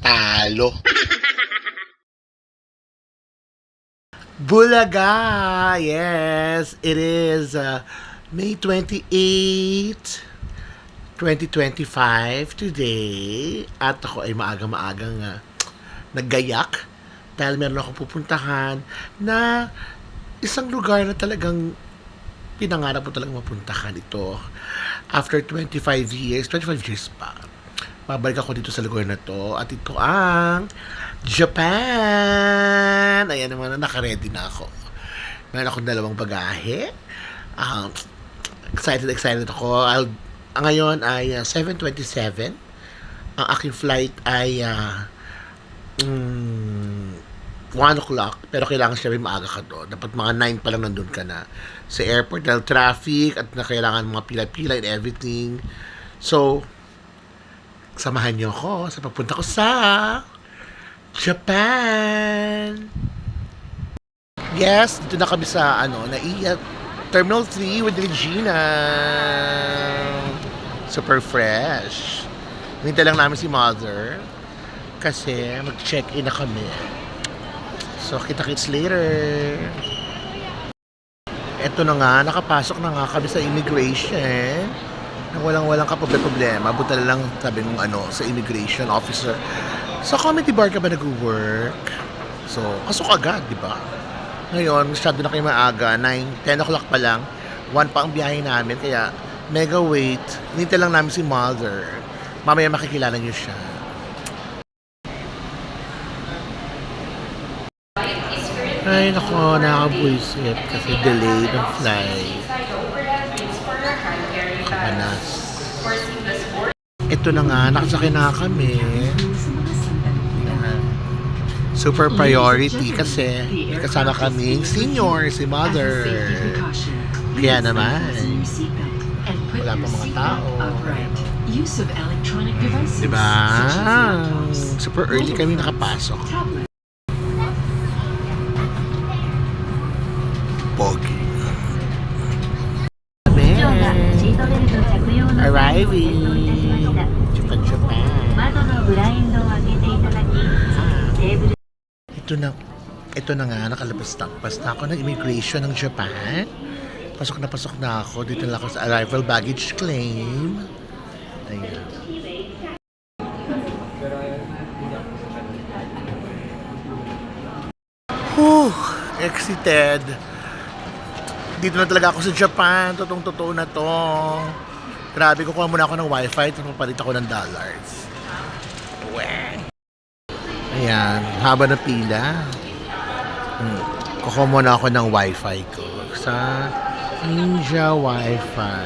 Talo. Bulaga! Yes, it is May 28, 2025 today. At ako ay maaga-maagang naggayak dahil meron akong pupuntahan na isang lugar na talagang pinangarap ko talagang mapuntahan ito. After 25 years pa. Babalik ako dito sa lugar na to at ito ang Japan! Ayan naman, naka-ready na ako. Meron akong dalawang bagahe. Excited ako. Ngayon ay 7:27. Ang aking flight ay 1 o'clock. Pero kailangan syempre maaga ka doon. Dapat mga 9 pa lang nandun ka na sa airport dahil traffic at na kailangan mga pila-pila and everything. So, samahan niyo ako sa pagpunta ko sa Japan. Yes, dito na kami sa NAIA Terminal 3 with Regina. Super fresh. Hintay lang namin si Mother kasi mag-check-in na kami. So, kita-kits later. Eto na nga, nakapasok na nga kami sa immigration. Walang problema. Buta lang sabi nung sa immigration officer. Sa committee bar ka ba nag-work? So, pasok agad, di ba? Ngayon, masyado na kayo maaga. 10 o'clock pa lang. 1 pa ang biyahe namin. Kaya, mega wait. Hinintay lang namin si Mother. Mamaya makikilala niyo siya. Ay, nako, nakakabuisit kasi delayed ang flight. Kapanas. Ito na nga, nakasakay na kami. Super priority kasi may kasama kaming senior, si Mother. Kaya naman, wala pa mga tao. Diba? Super early kami nakapasok. Pogi. Arriving. Japan. Ito na nga, nakalabas na ako ng immigration ng Japan. Pasok na ako. Dito na ako sa arrival baggage claim. Ayan. Exited. Dito na talaga ako sa Japan. Totoo na to. Grabe, kukuha muna ako ng wifi. Tapos papalit ako ng dollars. Ayan, haba na pila. Kukuha muna ako ng wifi ko sa Ninja Wifi.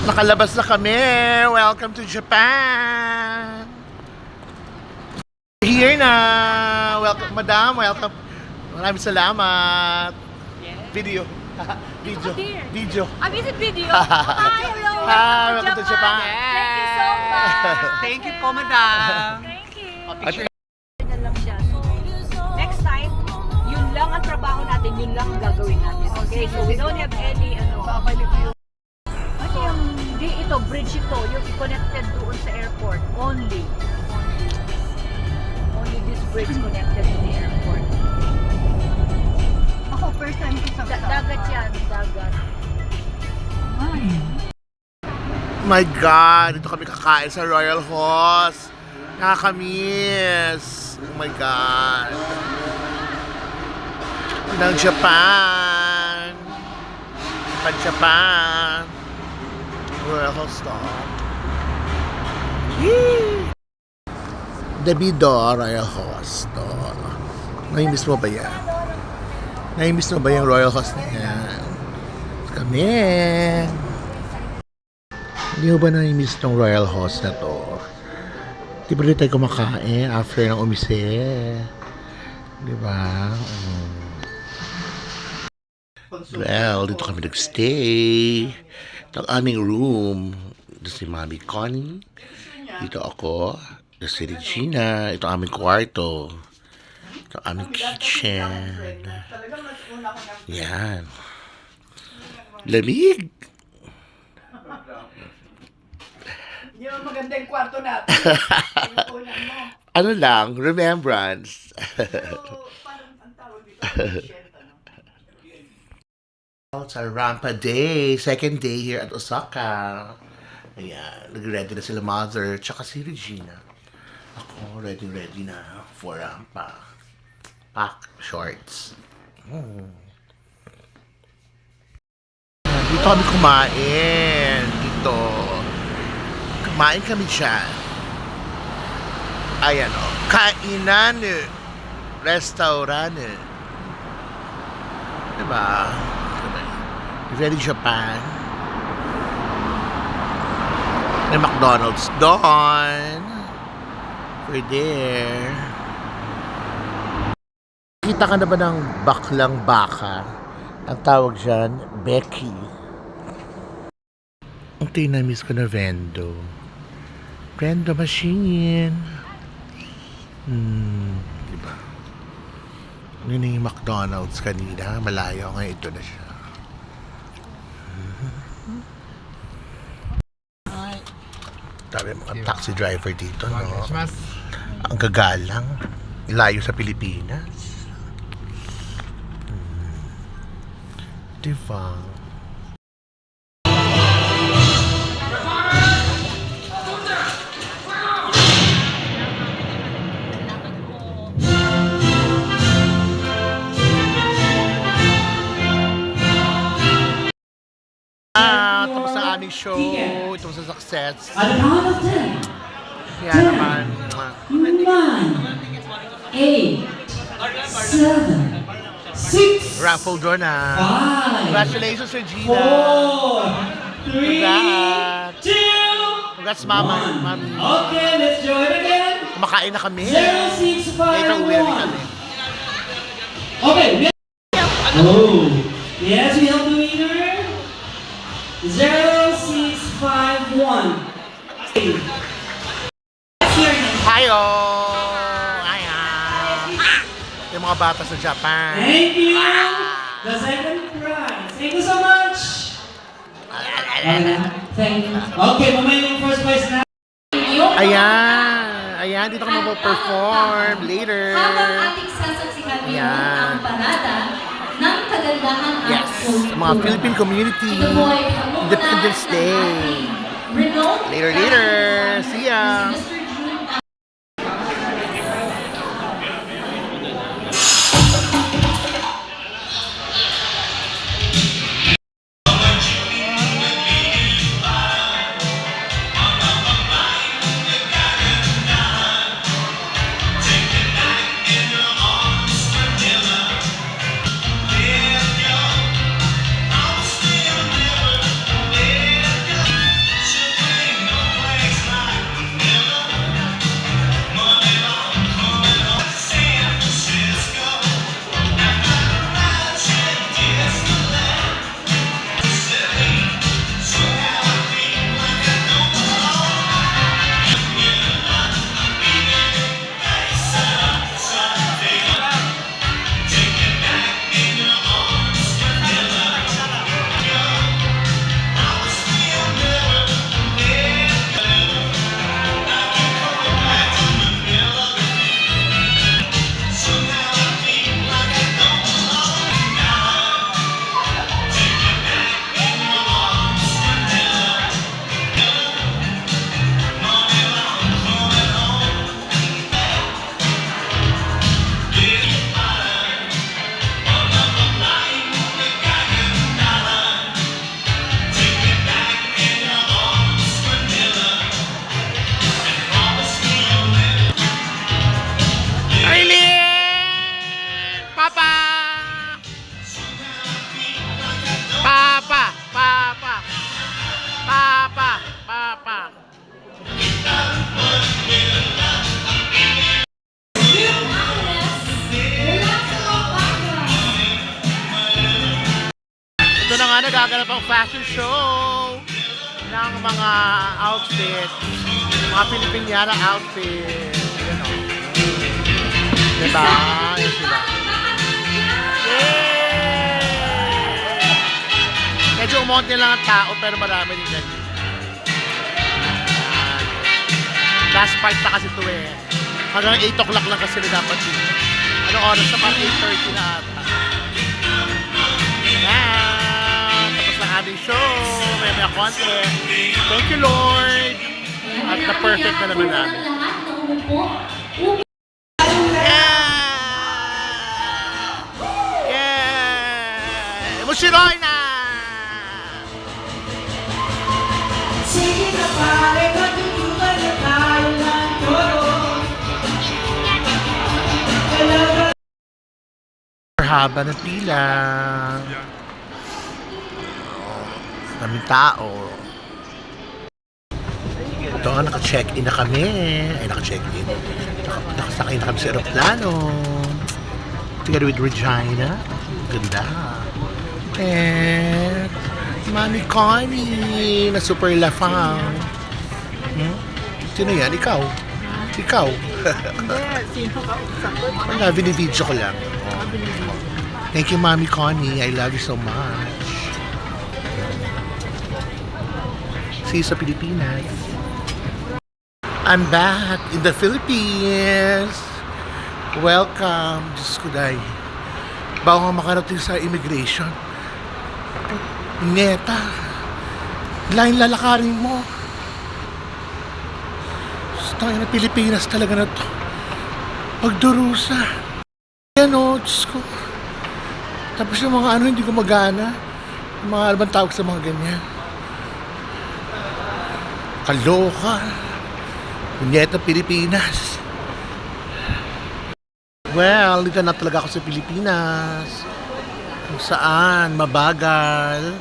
Nakalabas na kami. Welcome to Japan. Here na. Welcome, madam. Welcome. Maraming salamat. Video. Video. Is it video? Hi, hello. Hi, welcome to Japan. Thank you so much. Thank you po, madam. Thank you. Picture. Ganyan lang siya. So, next time, yun lang ang trabaho natin, yun lang ang gagawin natin. Okay, so we don't have any, hindi ito, bridge ito, yung connected doon sa airport. Only this bridge connected to the airport. Ako, first time ko sa Dagat yan, dagat. My God, dito kami kakain sa Royal Host. Nakakamiss. Oh my God. Ng Japan. Japan. Royal Host stop. Yee! Davido Royal Host. Nahimiss mo ba yan? Nahimiss mo ba yung Royal Host na yan? Kami. Hindi mo ba nahimiss tong Royal Host na to? Di ba rin tayo kumakain after ng umise? Di ba? Well, dito kami nagstay. Ito ang aming room. Ito si Mami Connie. Dito ako. Ito si Regina. Ito ang aming kwarto. Ito ang aming kitchen. Yan. Lamig. Hindi mo maganda yung kwarto natin. Yung unang mo. Ano lang, remembrance. Sa Rampa Day, second day here at Osaka. Ayan, nag-ready na sila mother, tsaka si Regina. Ako, ready na for Rampa. Pack shorts. Dito kami kumain. Dito. Kumain kami dyan. Ayan o. Kainan. Restaurant. Diba? Very Japan. May McDonald's doon. We're there. Kita ka na ba ng baklang baka? Ang tawag dyan, Becky. Ang tinamiss ko na Vendo. Vendo machine. Diba? Yun na yung McDonald's kanina. Malayo. Ngayon ito na siya. Tabi mga taxi driver dito, no? Ang gagalang. Ilayo sa Pilipinas. Diba? Tapos sa aming show, ito sa success. At the count of 10, Kaya naman, 9, 8, 7, 6, raffle draw na. 5, Congratulations, Regina. 4, 3, Congrats. 2, Congrats, Mama. Mami. Okay, let's do it again. Kumakain na kami. 0, 6, 5, Later, uwi na rin kami. Okay, oh, yes, we have the winner. 0651. Hayo! Ayan. Yung mga bata sa Japan. Thank you. The second prize. Thank you so much. Thank you. Okay, mamaya yung first prize na. Ayan. Ayan, dito ka mag-perform later. Habang ating sasaksihan ngayon Yan. ang parada ng kagandahan at Yes, sa mga Philippine community. Ito po ay pangunguna Independence ng Day. ating renowned Later. See ya. si Mr. June Ito na nga, nagaganap ang fashion show ng mga outfit. Mga Filipiniana outfit. Yan o. Diba? Yan sila. Yay! Medyo umonti lang ang tao pero marami din ganyan. Last part na kasi ito eh. Hanggang 8 o'clock lang kasi na dapat dito. Anong oras na? Parang 8:30 na ata. Yan! Tapos na aming show. May konti. Thank you, Lord! At na-perfect na naman namin. Lahat na umupo. Yeah! Mushiroy na! Sige na pare, matutukan na tayo ng toro. Haba ng pila. Daming tao. Ito nga, naka-check-in na kami. Ay, naka-check-in. Nakasakay na kami sa aeroplano. Together with Regina. Ganda. And Mami Connie na super lafang. Sino yan? Ikaw? Ikaw? Sino ka usap ko? Wala, binibidyo ko lang. Thank you, Mami Connie. I love you so much. See you sa Pilipinas. I'm back in the Philippines. Welcome. Diyos ko, day. Bago nga makarating sa immigration. Neta. Lain lalakarin mo. Tayo na Pilipinas talaga na to. Pagdurusa. Yan o, Diyos ko. Tapos yung mga ano, hindi gumagana. Yung mga ano bang tawag sa mga ganyan. Kaloka. Punyeta Pilipinas. Well, dito na talaga ako sa Pilipinas. Kung saan, mabagal.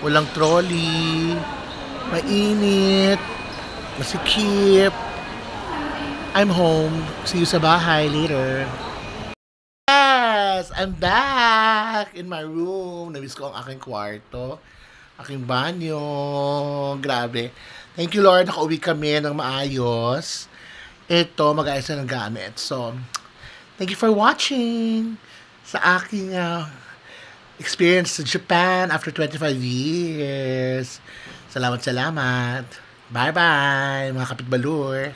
Walang trolley. Mainit. Masikip. I'm home. See you sa bahay later. Yes! I'm back in my room. Namiss ko ang aking kwarto. Aking banyo. Grabe. Thank you, Lord. Nakauwi kami ng maayos. Ito, mag-ayos na ng gamit. So, thank you for watching sa aking experience sa Japan after 25 years. Salamat. Bye-bye, mga kapitbalur.